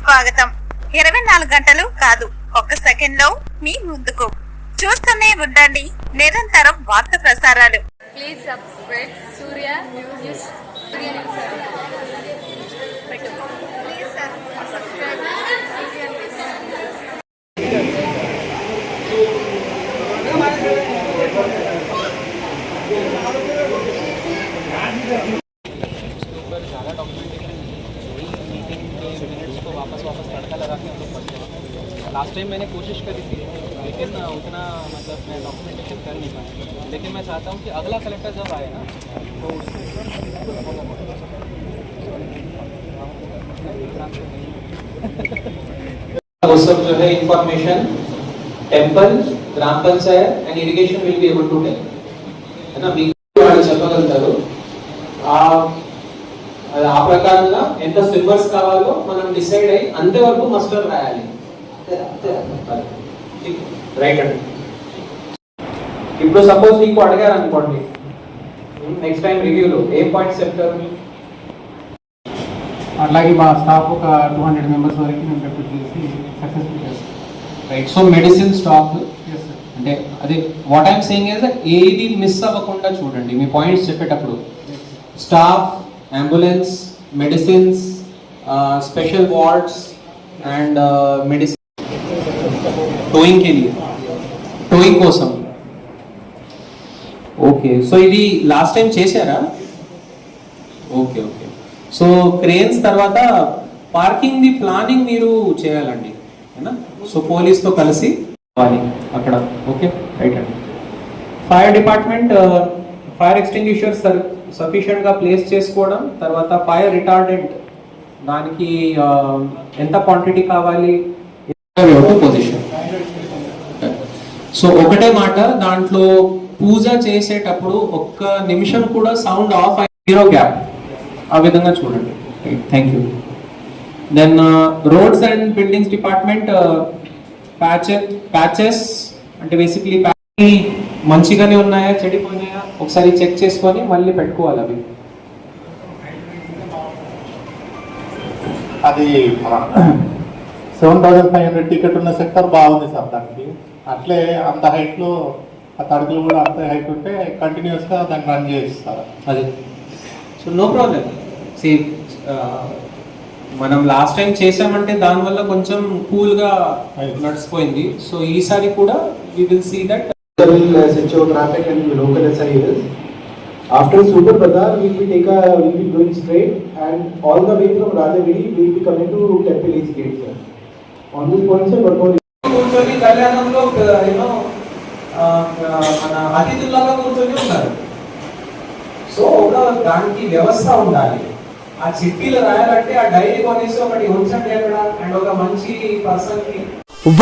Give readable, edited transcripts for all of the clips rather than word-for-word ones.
స్వాగతం. 24 గంటలు కాదు, ఒక్క సెకండ్ లో మీ ముందుకు. చూస్తూనే ఉండండి నిరంతరం వార్త ప్రసారాలు. Please subscribe Surya news. ज़्यादा डॉक्यूमेंटेशन मीटिंग के मिनट्स को वापस तड़का लगा के हम लोग पढ़ते हैं. लास्ट टाइम मैंने कोशिश करी थी, लेकिन उतना मतलब मैं डॉक्यूमेंटेशन कर नहीं पाया. लेकिन मैं चाहता हूँ कि अगला कलेक्टर जब आए ना तो वो सब जो है इंफॉर्मेशन टेंपल, ग्राम panchayat and irrigation will be able to tell, है ना. మీకు వాళ్ళు చెప్పగలుగుతారు ఆ ప్రకారంగా ఎంత స్విమ్మర్స్ కావాలో మనం డిసైడ్ అయ్యి అంతవరకు మస్టర్ రాయాలి. రైట్ అండి. ఇప్పుడు సపోజ్ మీకు అడిగారు అనుకోండి, నెక్స్ట్ టైం రివ్యూలో ఏ పాయింట్స్ చెప్తారు? అలాగే మా స్టాఫ్ ఒక 200 మెంబర్స్ వరకు మేము రిక్రూట్ చేసి సక్సెస్ఫుల్ చేస్తాం. రైట్. సో మెడిసిన్ స్టాక్ అంటే అదే వాట్ ఐఎమ్ సేయింగ్ ఇస్ ఏది మిస్ అవ్వకుండా చూడండి మీ పాయింట్స్ చెప్పేటప్పుడు. Staff, ambulance, medicines, special wards and medicine towing के लिए, towing కోసం. ఓకే, సో ఇది లాస్ట్ టైం చేశారా? Okay okay. సో క్రేన్స్ తర్వాత పార్కింగ్ ది ప్లానింగ్ మీరు చేయాలండి, ఏనా. సో పోలీస్తో కలిసి అక్కడ. ఓకే రైట్ అండి. Fire department fire extinguisher sufficient గా ప్లేస్ చేసుకోవడం, తర్వాత ఫైర్ రిటార్డెంట్ దానికి ఎంత క్వాంటిటీ కావాలి, పొజిషన్. సో ఒకటే మాట, దాంట్లో పూజ చేసేటప్పుడు ఒక్క నిమిషం కూడా సౌండ్ ఆఫ్ జీరో గ్యాప్, ఆ విధంగా చూడండి. Thank you. Then roads and buildings department patches అంటే బేసిక్లీ మంచిగానే ఉన్నాయా చెడిపోయినాయా ఒకసారి చెక్ చేసుకొని మళ్ళీ పెట్టుకోవాలి. అవి అది 7500 టికెట్ ఉన్న సెక్టర్ బాగుంది సార్. దానికి అట్లే అంత హైట్లో ఆ తడుకులు కూడా అంత హైట్ ఉంటే కంటిన్యూస్గా దాన్ని రన్ చేస్తారు. అది సో నో ప్రాబ్లం. సే మనం లాస్ట్ టైం చేసామంటే దానివల్ల కొంచెం కూల్గా నడిచిపోయింది. సో ఈసారి కూడా we will see that SHO traffic and local SIs. After Super Bazaar, we will be going straight and all the way from Rajagiri we will be coming to Temple East Gate, sir. On this point, sir, but more. కూర్చొని కళ్యాణంలో you know మన అతిథుల్లాగా కూర్చొని ఉన్నారు. So ఒక దానికి వ్యవస్థ ఉండాలి. ఆ చిట్టీలు రాయాలంటే ఆ డైరీ కొనేసి ఒకటి ఉంచండి అక్కడ, అండ్ ఒక మంచి పర్సన్ కి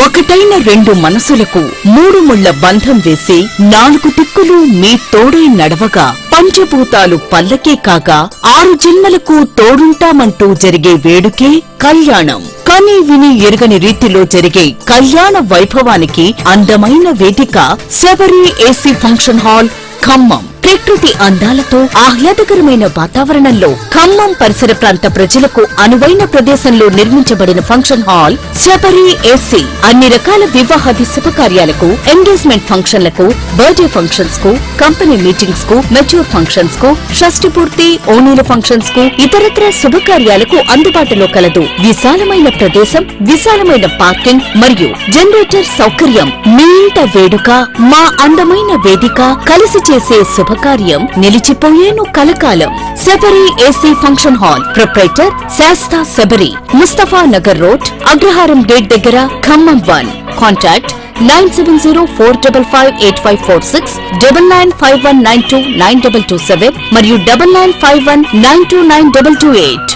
ఒకటైన రెండు మనసులకు 3 ముళ్ల బంధం వేసి 4 దిక్కులు మీ తోడై నడవగా పంచభూతాలు పల్లకే కాగా 6 జన్మలకు తోడుంటామంటూ జరిగే వేడుకే కళ్యాణం. కని విని ఎరుగని రీతిలో జరిగే కళ్యాణ వైభవానికి అందమైన వేదిక Sabari AC function hall, Khammam. ప్రకృతి అందాలతో ఆహ్లాదకరమైన వాతావరణంలో ఖమ్మం పరిసర ప్రాంత ప్రజలకు అనువైన ప్రదేశంలో నిర్మించబడిన ఫంక్షన్ హాల్ శబరి ఏసీ అన్ని రకాల వివాహాది శుభకార్యాలకు, ఎంగేజ్మెంట్ ఫంక్షన్లకు, బర్త్డే ఫంక్షన్స్ కు, కంపెనీ మీటింగ్స్ కు, మెచ్యూర్ ఫంక్షన్స్ కు, షష్ఠి పూర్తి, ఓణీల ఫంక్షన్స్ కు, ఇతరత్ర శుభకార్యాలకు అందుబాటులో కలదు. విశాలమైన ప్రదేశం, విశాలమైన పార్కింగ్ మరియు జనరేటర్ సౌకర్యం. మీ ఇంట వేడుక, మా అందమైన వేదిక కలిసి చేసే శుభకార్యం నిలిచిపోయేను కలకాలం. Sabari AC function hall, proprietor Sastha Sabari, Mustafa Nagar road, Agraharam gate దగ్గర, ఖమ్మం 1. కాంటాక్ట్ 9704558546, 9951929227 మరియు 9951929228.